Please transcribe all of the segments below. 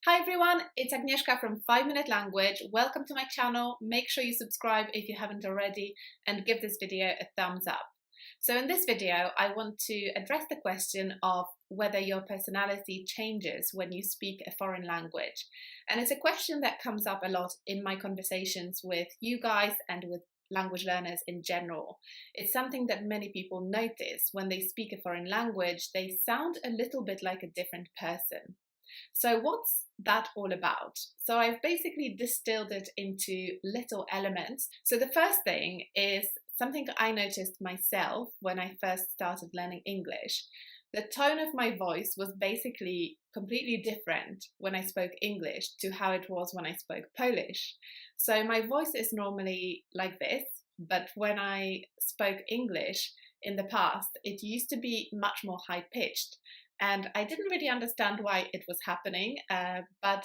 Hi everyone, it's Agnieszka from 5 Minute Language. Welcome to my channel. Make sure you subscribe if you haven't already and give this video a thumbs up. So in this video, I want to address the question of whether your personality changes when you speak a foreign language. And it's a question that comes up a lot in my conversations with you guys and with language learners in general. It's something that many people notice when they speak a foreign language. They sound a little bit like a different person. So what's that all about? So I've basically distilled it into little elements. So the first thing is something I noticed myself when I first started learning English. The tone of my voice was basically completely different when I spoke English to how it was when I spoke Polish. So my voice is normally like this, but when I spoke English in the past, it used to be much more high-pitched. And I didn't really understand why it was happening, but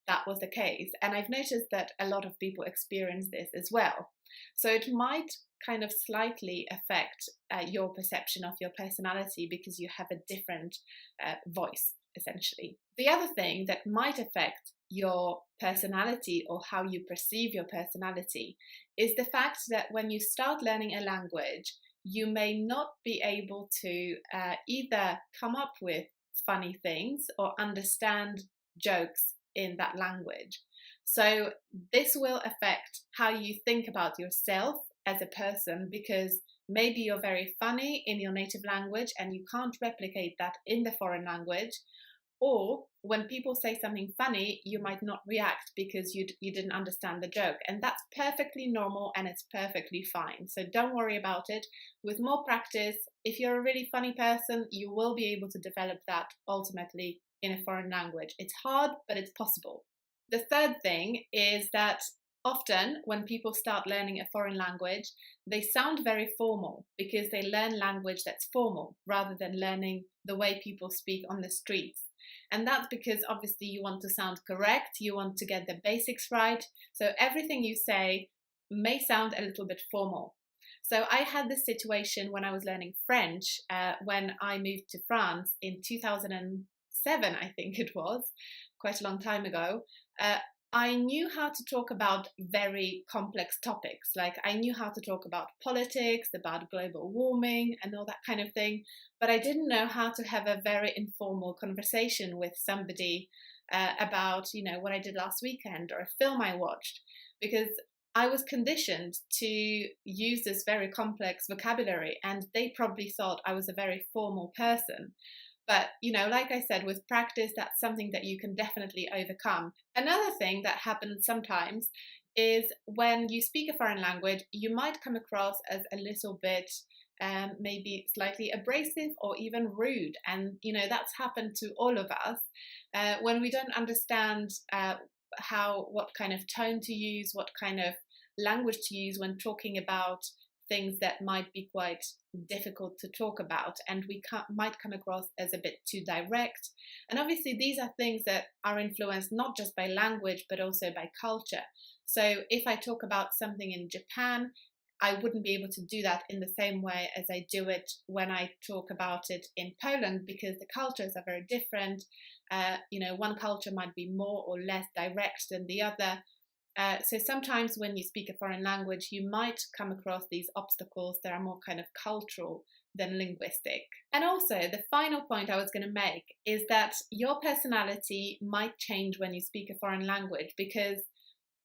that was the case. And I've noticed that a lot of people experience this as well. So it might kind of slightly affect your perception of your personality because you have a different voice, essentially. The other thing that might affect your personality or how you perceive your personality is the fact that when you start learning a language, you may not be able to either come up with funny things or understand jokes in that language. So this will affect how you think about yourself as a person, because maybe you're very funny in your native language and you can't replicate that in the foreign language. Or when people say something funny, you might not react because you didn't understand the joke. And that's perfectly normal and it's perfectly fine. So don't worry about it. With more practice, if you're a really funny person, you will be able to develop that ultimately in a foreign language. It's hard, but it's possible. The third thing is that often when people start learning a foreign language, they sound very formal because they learn language that's formal rather than learning the way people speak on the streets. And that's because obviously you want to sound correct, you want to get the basics right. So everything you say may sound a little bit formal. So I had this situation when I was learning French, when I moved to France in 2007, I think it was, quite a long time ago. I knew how to talk about very complex topics. Like I knew how to talk about politics, about global warming and all that kind of thing. But I didn't know how to have a very informal conversation with somebody about, what I did last weekend or a film I watched, because I was conditioned to use this very complex vocabulary and they probably thought I was a very formal person. But, like I said, with practice, that's something that you can definitely overcome. Another thing that happens sometimes is when you speak a foreign language, you might come across as a little bit maybe slightly abrasive or even rude. And, that's happened to all of us when we don't understand what kind of tone to use, what kind of language to use when talking about things that might be quite difficult to talk about, and we might come across as a bit too direct. And obviously these are things that are influenced not just by language but also by culture. So if I talk about something in Japan, I wouldn't be able to do that in the same way as I do it when I talk about it in Poland, because the cultures are very different. One culture might be more or less direct than the other. So sometimes when you speak a foreign language, you might come across these obstacles that are more kind of cultural than linguistic. And also, the final point I was going to make is that your personality might change when you speak a foreign language, because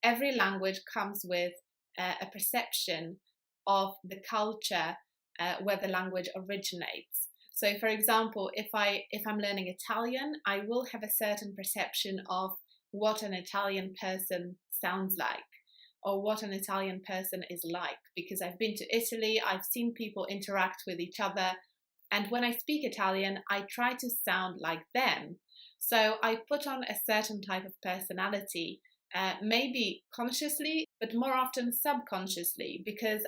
every language comes with a perception of the culture where the language originates. So, for example, if I'm learning Italian, I will have a certain perception of what an Italian person sounds like or what an Italian person is like, because I've been to Italy, I've seen people interact with each other, and when I speak Italian, I try to sound like them. So I put on a certain type of personality, maybe consciously, but more often subconsciously, because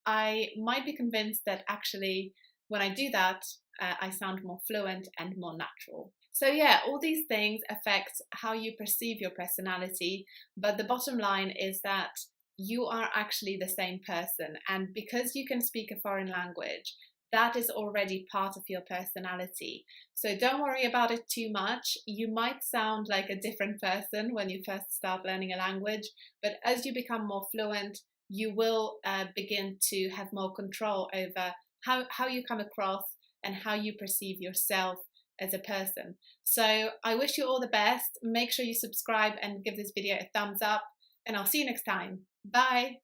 I might be convinced that actually when I do that, I sound more fluent and more natural. So yeah, all these things affect how you perceive your personality, but the bottom line is that you are actually the same person. And because you can speak a foreign language, that is already part of your personality. So don't worry about it too much. You might sound like a different person when you first start learning a language, but as you become more fluent, you will begin to have more control over how you come across and how you perceive yourself as a person. So I wish you all the best. Make sure you subscribe and give this video a thumbs up, and I'll see you next time. Bye.